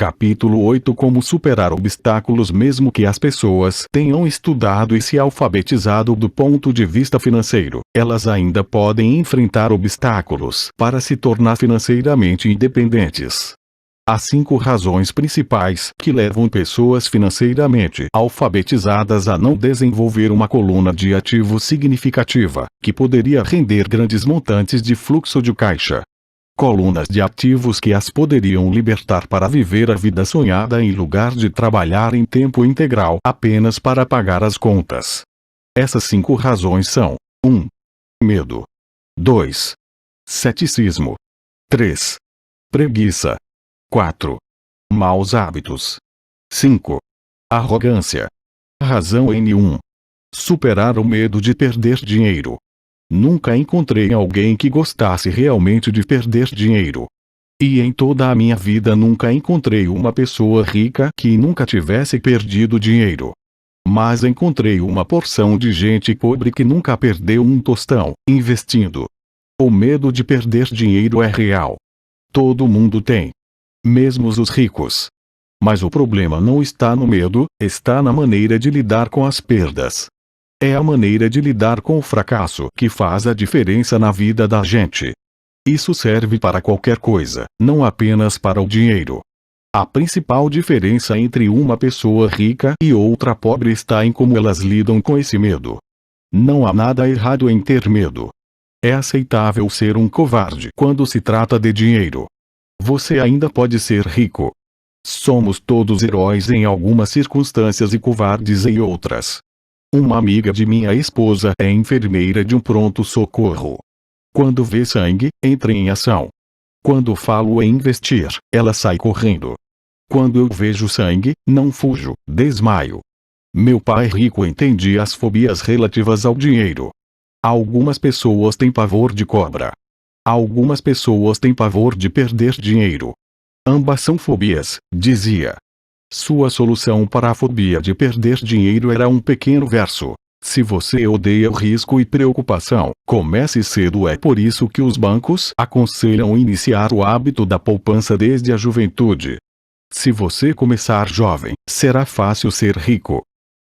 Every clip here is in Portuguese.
Capítulo 8 Como superar obstáculos. Mesmo que as pessoas tenham estudado e se alfabetizado do ponto de vista financeiro, elas ainda podem enfrentar obstáculos para se tornar financeiramente independentes. Há 5 razões principais que levam pessoas financeiramente alfabetizadas a não desenvolver uma coluna de ativos significativa, que poderia render grandes montantes de fluxo de caixa. Colunas de ativos que as poderiam libertar para viver a vida sonhada em lugar de trabalhar em tempo integral apenas para pagar as contas. Essas 5 razões são: 1. Medo. 2. Ceticismo. 3. Preguiça. 4. Maus hábitos. 5. Arrogância. Razão N1. Superar o medo de perder dinheiro. Nunca encontrei alguém que gostasse realmente de perder dinheiro. E em toda a minha vida nunca encontrei uma pessoa rica que nunca tivesse perdido dinheiro. Mas encontrei uma porção de gente pobre que nunca perdeu um tostão, investindo. O medo de perder dinheiro é real. Todo mundo tem. Mesmo os ricos. Mas o problema não está no medo, está na maneira de lidar com as perdas. É a maneira de lidar com o fracasso que faz a diferença na vida da gente. Isso serve para qualquer coisa, não apenas para o dinheiro. A principal diferença entre uma pessoa rica e outra pobre está em como elas lidam com esse medo. Não há nada errado em ter medo. É aceitável ser um covarde quando se trata de dinheiro. Você ainda pode ser rico. Somos todos heróis em algumas circunstâncias e covardes em outras. Uma amiga de minha esposa é enfermeira de um pronto-socorro. Quando vê sangue, entra em ação. Quando falo em investir, ela sai correndo. Quando eu vejo sangue, não fujo, desmaio. Meu pai rico entendia as fobias relativas ao dinheiro. Algumas pessoas têm pavor de cobra. Algumas pessoas têm pavor de perder dinheiro. Ambas são fobias, dizia. Sua solução para a fobia de perder dinheiro era um pequeno verso. Se você odeia o risco e preocupação, comece cedo. É por isso que os bancos aconselham iniciar o hábito da poupança desde a juventude. Se você começar jovem, será fácil ser rico.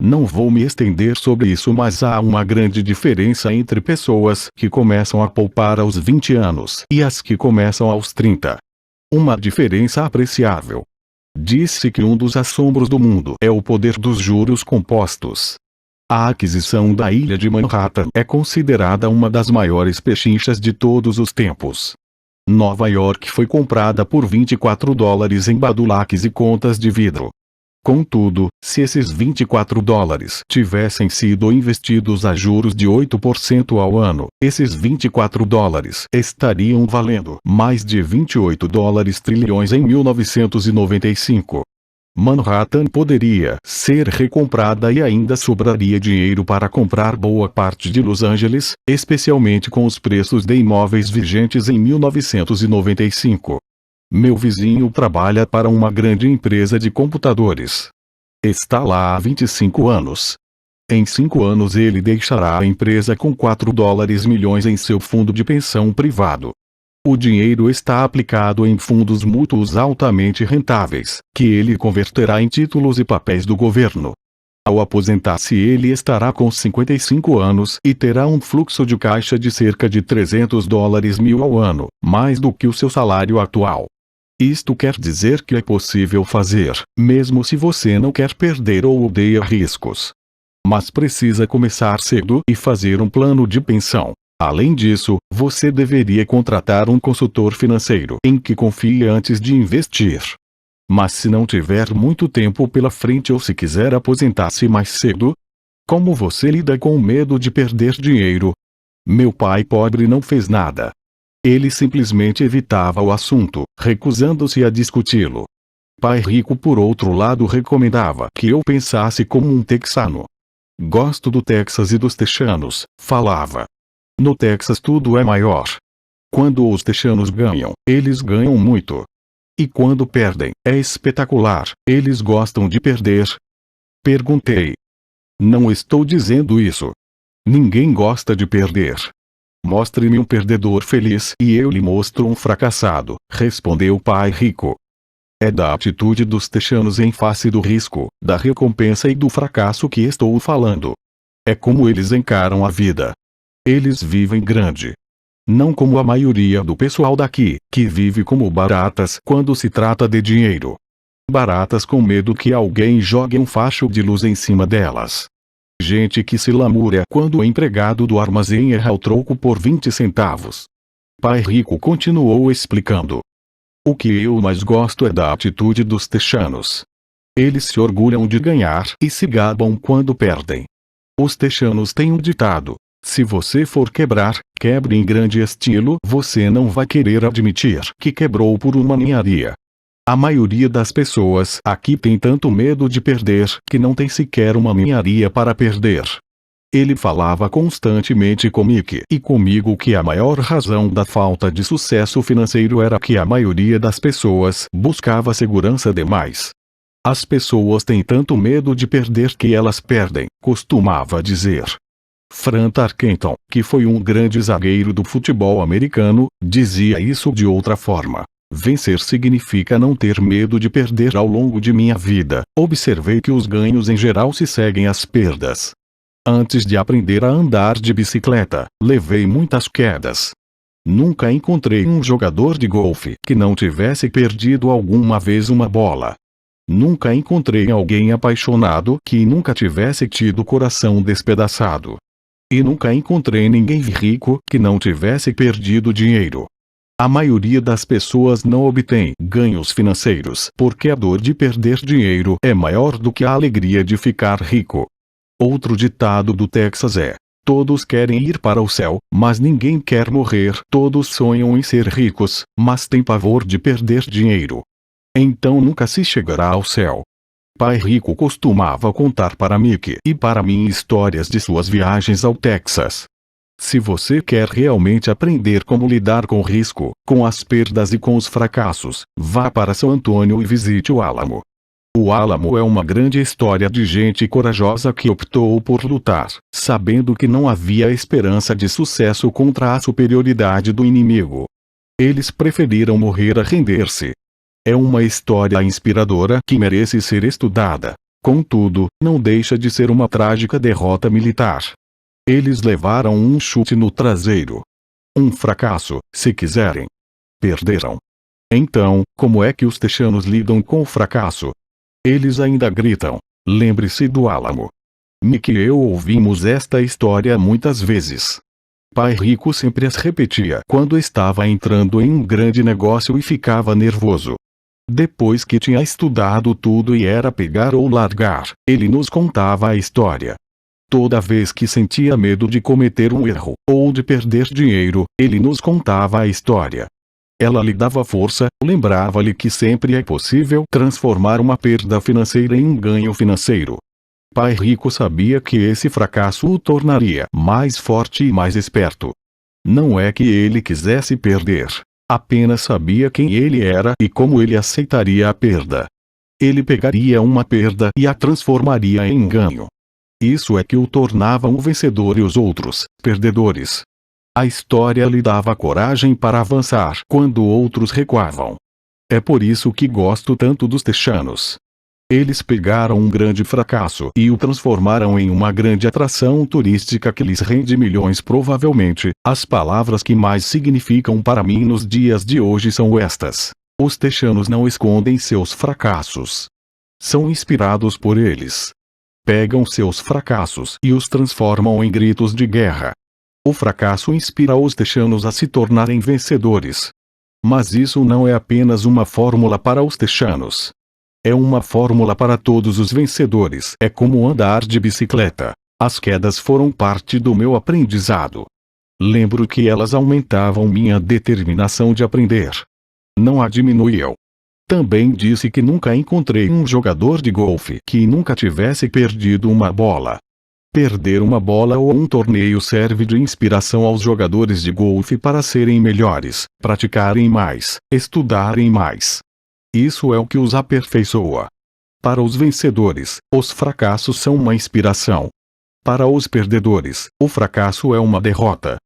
Não vou me estender sobre isso, mas há uma grande diferença entre pessoas que começam a poupar aos 20 anos e as que começam aos 30. Uma diferença apreciável. Disse que um dos assombros do mundo é o poder dos juros compostos. A aquisição da ilha de Manhattan é considerada uma das maiores pechinchas de todos os tempos. Nova York foi comprada por $24 em badulaques e contas de vidro. Contudo, se esses $24 tivessem sido investidos a juros de 8% ao ano, esses $24 estariam valendo mais de $28 trilhões em 1995. Manhattan poderia ser recomprada e ainda sobraria dinheiro para comprar boa parte de Los Angeles, especialmente com os preços de imóveis vigentes em 1995. Meu vizinho trabalha para uma grande empresa de computadores. Está lá há 25 anos. Em 5 anos ele deixará a empresa com $4 milhões em seu fundo de pensão privado. O dinheiro está aplicado em fundos mútuos altamente rentáveis, que ele converterá em títulos e papéis do governo. Ao aposentar-se ele estará com 55 anos e terá um fluxo de caixa de cerca de $300 mil ao ano, mais do que o seu salário atual. Isto quer dizer que é possível fazer, mesmo se você não quer perder ou odeia riscos. Mas precisa começar cedo e fazer um plano de pensão. Além disso, você deveria contratar um consultor financeiro em que confie antes de investir. Mas se não tiver muito tempo pela frente ou se quiser aposentar-se mais cedo, como você lida com o medo de perder dinheiro? Meu pai pobre não fez nada. Ele simplesmente evitava o assunto, recusando-se a discuti-lo. Pai rico, por outro lado, recomendava que eu pensasse como um texano. Gosto do Texas e dos texanos, falava. No Texas tudo é maior. Quando os texanos ganham, eles ganham muito. E quando perdem, é espetacular, eles gostam de perder. Perguntei. Não estou dizendo isso. Ninguém gosta de perder. Mostre-me um perdedor feliz e eu lhe mostro um fracassado, respondeu o pai rico. É da atitude dos texanos em face do risco, da recompensa e do fracasso que estou falando. É como eles encaram a vida. Eles vivem grande. Não como a maioria do pessoal daqui, que vive como baratas quando se trata de dinheiro. Baratas com medo que alguém jogue um facho de luz em cima delas. Gente que se lamúria quando o empregado do armazém erra o troco por 20 centavos. Pai Rico continuou explicando. O que eu mais gosto é da atitude dos texanos. Eles se orgulham de ganhar e se gabam quando perdem. Os texanos têm um ditado: se você for quebrar, quebre em grande estilo. Você não vai querer admitir que quebrou por uma ninharia. A maioria das pessoas aqui tem tanto medo de perder que não tem sequer uma ninharia para perder. Ele falava constantemente com Mickey e comigo que a maior razão da falta de sucesso financeiro era que a maioria das pessoas buscava segurança demais. As pessoas têm tanto medo de perder que elas perdem, costumava dizer. Fran Tarkenton, que foi um grande zagueiro do futebol americano, dizia isso de outra forma. Vencer significa não ter medo de perder. Ao longo de minha vida, observei que os ganhos em geral se seguem às perdas. Antes de aprender a andar de bicicleta, levei muitas quedas. Nunca encontrei um jogador de golfe que não tivesse perdido alguma vez uma bola. Nunca encontrei alguém apaixonado que nunca tivesse tido o coração despedaçado. E nunca encontrei ninguém rico que não tivesse perdido dinheiro. A maioria das pessoas não obtém ganhos financeiros porque a dor de perder dinheiro é maior do que a alegria de ficar rico. Outro ditado do Texas é: todos querem ir para o céu, mas ninguém quer morrer. Todos sonham em ser ricos, mas têm pavor de perder dinheiro. Então nunca se chegará ao céu. Pai Rico costumava contar para Mickey e para mim histórias de suas viagens ao Texas. Se você quer realmente aprender como lidar com o risco, com as perdas e com os fracassos, vá para São Antônio e visite o Álamo. O Álamo é uma grande história de gente corajosa que optou por lutar, sabendo que não havia esperança de sucesso contra a superioridade do inimigo. Eles preferiram morrer a render-se. É uma história inspiradora que merece ser estudada. Contudo, não deixa de ser uma trágica derrota militar. Eles levaram um chute no traseiro. Um fracasso, se quiserem. Perderam. Então, como é que os texanos lidam com o fracasso? Eles ainda gritam: lembre-se do Álamo. Mickey e eu ouvimos esta história muitas vezes. Pai Rico sempre as repetia quando estava entrando em um grande negócio e ficava nervoso. Depois que tinha estudado tudo e era pegar ou largar, ele nos contava a história. Toda vez que sentia medo de cometer um erro, ou de perder dinheiro, ele nos contava a história. Ela lhe dava força, lembrava-lhe que sempre é possível transformar uma perda financeira em um ganho financeiro. Pai Rico sabia que esse fracasso o tornaria mais forte e mais esperto. Não é que ele quisesse perder. Apenas sabia quem ele era e como ele aceitaria a perda. Ele pegaria uma perda e a transformaria em ganho. Isso é que o tornava um vencedor e os outros, perdedores. A história lhe dava coragem para avançar quando outros recuavam. É por isso que gosto tanto dos texanos. Eles pegaram um grande fracasso e o transformaram em uma grande atração turística que lhes rende milhões. Provavelmente, as palavras que mais significam para mim nos dias de hoje são estas: os texanos não escondem seus fracassos. São inspirados por eles. Pegam seus fracassos e os transformam em gritos de guerra. O fracasso inspira os texanos a se tornarem vencedores. Mas isso não é apenas uma fórmula para os texanos. É uma fórmula para todos os vencedores. É como andar de bicicleta. As quedas foram parte do meu aprendizado. Lembro que elas aumentavam minha determinação de aprender. Não a diminuíam. Também disse que nunca encontrei um jogador de golfe que nunca tivesse perdido uma bola. Perder uma bola ou um torneio serve de inspiração aos jogadores de golfe para serem melhores, praticarem mais, estudarem mais. Isso é o que os aperfeiçoa. Para os vencedores, os fracassos são uma inspiração. Para os perdedores, o fracasso é uma derrota.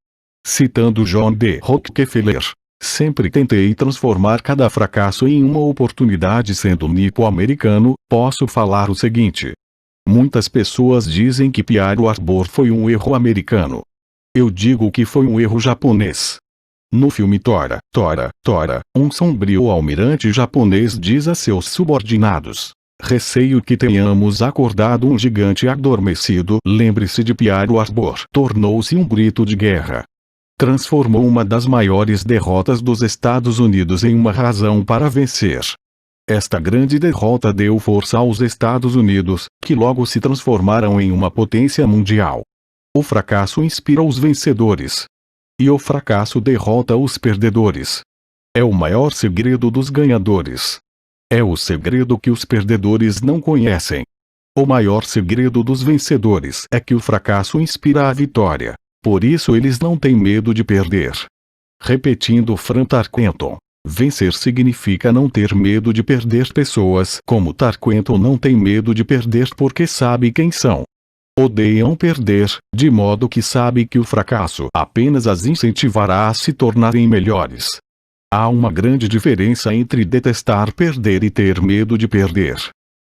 Citando John D. Rockefeller, Sempre tentei transformar cada fracasso em uma oportunidade. Sendo nipo-americano, posso falar o seguinte. Muitas pessoas dizem que Pearl Harbor foi um erro americano. Eu digo que foi um erro japonês. No filme Tora, um sombrio almirante japonês diz a seus subordinados: receio que tenhamos acordado um gigante adormecido. Lembre-se de Pearl Harbor. Tornou-se um grito de guerra. Transformou uma das maiores derrotas dos Estados Unidos em uma razão para vencer. Esta grande derrota deu força aos Estados Unidos, que logo se transformaram em uma potência mundial. O fracasso inspira os vencedores. E o fracasso derrota os perdedores. É o maior segredo dos ganhadores. É o segredo que os perdedores não conhecem. O maior segredo dos vencedores é que o fracasso inspira a vitória. Por isso eles não têm medo de perder. Repetindo Fran Tarkenton. Vencer significa não ter medo de perder. Pessoas como Tarkenton não têm medo de perder porque sabe quem são. Odeiam perder, de modo que sabe que o fracasso apenas as incentivará a se tornarem melhores. Há uma grande diferença entre detestar perder e ter medo de perder.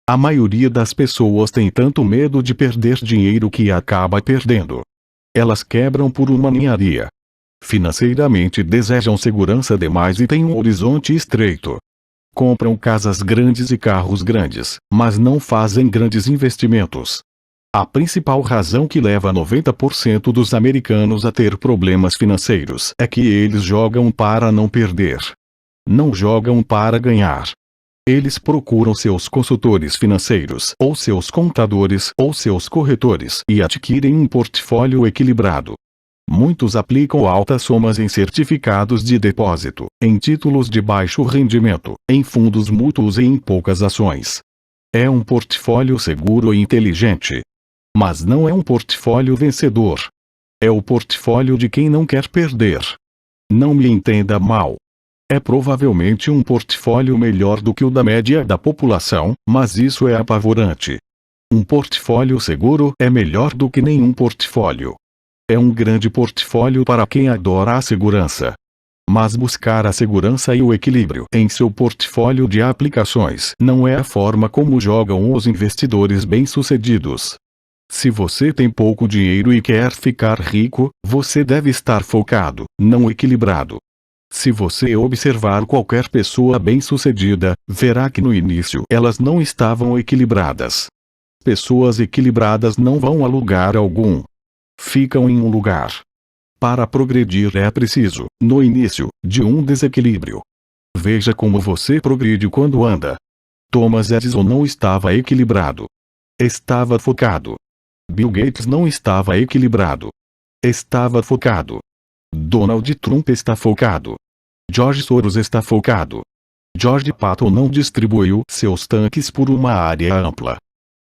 A maioria das pessoas tem tanto medo de perder dinheiro que acaba perdendo. Elas quebram por uma ninharia. Financeiramente desejam segurança demais e têm um horizonte estreito. Compram casas grandes e carros grandes, mas não fazem grandes investimentos. A principal razão que leva 90% dos americanos a ter problemas financeiros é que eles jogam para não perder. Não jogam para ganhar. Eles procuram seus consultores financeiros, ou seus contadores, ou seus corretores, e adquirem um portfólio equilibrado. Muitos aplicam altas somas em certificados de depósito, em títulos de baixo rendimento, em fundos mútuos e em poucas ações. É um portfólio seguro e inteligente. Mas não é um portfólio vencedor. É o portfólio de quem não quer perder. Não me entenda mal. É provavelmente um portfólio melhor do que o da média da população, mas isso é apavorante. Um portfólio seguro é melhor do que nenhum portfólio. É um grande portfólio para quem adora a segurança. Mas buscar a segurança e o equilíbrio em seu portfólio de aplicações não é a forma como jogam os investidores bem-sucedidos. Se você tem pouco dinheiro e quer ficar rico, você deve estar focado, não equilibrado. Se você observar qualquer pessoa bem-sucedida, verá que no início elas não estavam equilibradas. Pessoas equilibradas não vão a lugar algum. Ficam em um lugar. Para progredir é preciso, no início, de um desequilíbrio. Veja como você progride quando anda. Thomas Edison não estava equilibrado. Estava focado. Bill Gates não estava equilibrado. Estava focado. Donald Trump está focado. George Soros está focado. George Patton não distribuiu seus tanques por uma área ampla.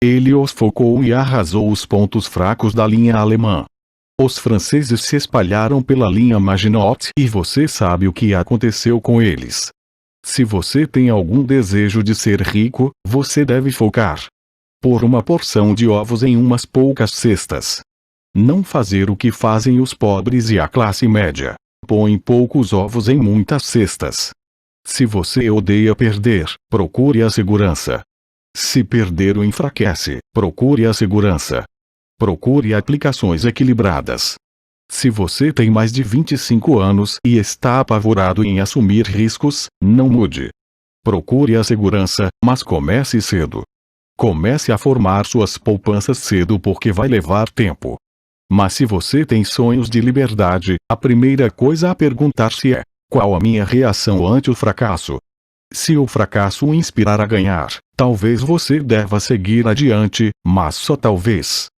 Ele os focou e arrasou os pontos fracos da linha alemã. Os franceses se espalharam pela linha Maginot e você sabe o que aconteceu com eles. Se você tem algum desejo de ser rico, você deve focar. Pôr uma porção de ovos em umas poucas cestas. Não fazer o que fazem os pobres e a classe média. Põe poucos ovos em muitas cestas. Se você odeia perder, procure a segurança. Se perder o enfraquece, procure a segurança. Procure aplicações equilibradas. Se você tem mais de 25 anos e está apavorado em assumir riscos, não mude. Procure a segurança, mas comece cedo. Comece a formar suas poupanças cedo porque vai levar tempo. Mas se você tem sonhos de liberdade, a primeira coisa a perguntar-se é: qual a minha reação ante o fracasso? Se o fracasso o inspirar a ganhar, talvez você deva seguir adiante, mas só talvez.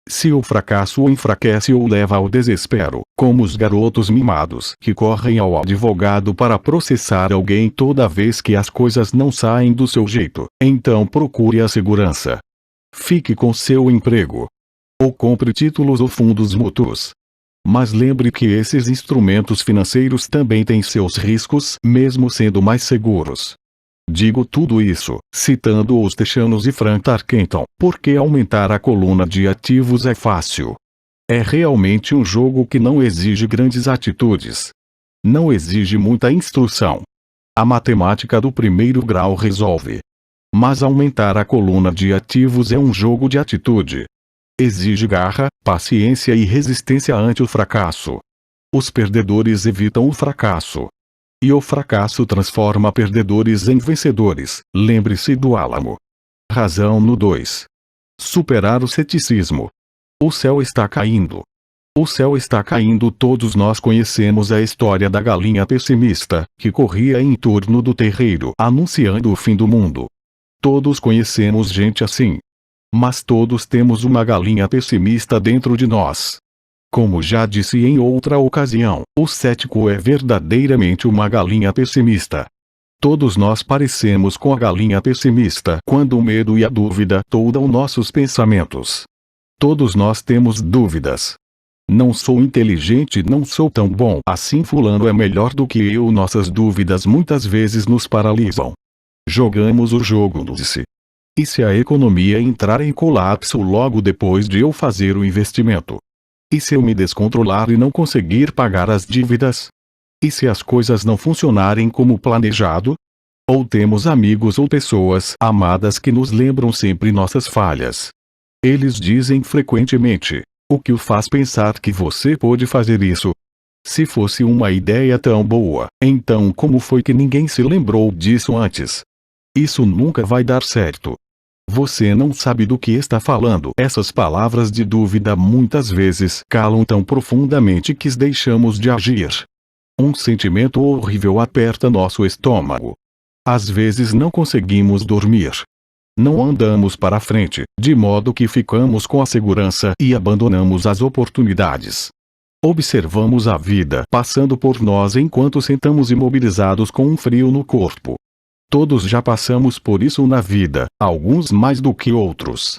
Se o fracasso o enfraquece ou leva ao desespero, como os garotos mimados que correm ao advogado para processar alguém toda vez que as coisas não saem do seu jeito, então procure a segurança. Fique com seu emprego. Ou compre títulos ou fundos mútuos. Mas lembre que esses instrumentos financeiros também têm seus riscos, mesmo sendo mais seguros. Digo tudo isso, citando os Techanos e Fran Tarkenton, porque aumentar a coluna de ativos é fácil. É realmente um jogo que não exige grandes atitudes. Não exige muita instrução. A matemática do primeiro grau resolve. Mas aumentar a coluna de ativos é um jogo de atitude. Exige garra, paciência e resistência ante o fracasso. Os perdedores evitam o fracasso. E o fracasso transforma perdedores em vencedores. Lembre-se do Álamo. Razão no 2. Superar o ceticismo. O céu está caindo. O céu está caindo. Todos nós conhecemos a história da galinha pessimista, que corria em torno do terreiro, anunciando o fim do mundo. Todos conhecemos gente assim. Mas todos temos uma galinha pessimista dentro de nós. Como já disse em outra ocasião, o cético é verdadeiramente uma galinha pessimista. Todos nós parecemos com a galinha pessimista quando o medo e a dúvida toldam nossos pensamentos. Todos nós temos dúvidas. Não sou inteligente, não sou tão bom assim, fulano é melhor do que eu. Nossas dúvidas muitas vezes nos paralisam. Jogamos o jogo do se. E se a economia entrar em colapso logo depois de eu fazer o investimento? E se eu me descontrolar e não conseguir pagar as dívidas? E se as coisas não funcionarem como planejado? Ou temos amigos ou pessoas amadas que nos lembram sempre nossas falhas. Eles dizem frequentemente: o que o faz pensar que você pode fazer isso? Se fosse uma ideia tão boa, então como foi que ninguém se lembrou disso antes? Isso nunca vai dar certo. Você não sabe do que está falando. Essas palavras de dúvida muitas vezes calam tão profundamente que deixamos de agir. Um sentimento horrível aperta nosso estômago. Às vezes não conseguimos dormir. Não andamos para frente, de modo que ficamos com a segurança e abandonamos as oportunidades. Observamos a vida passando por nós enquanto sentamos imobilizados com um frio no corpo. Todos já passamos por isso na vida, alguns mais do que outros.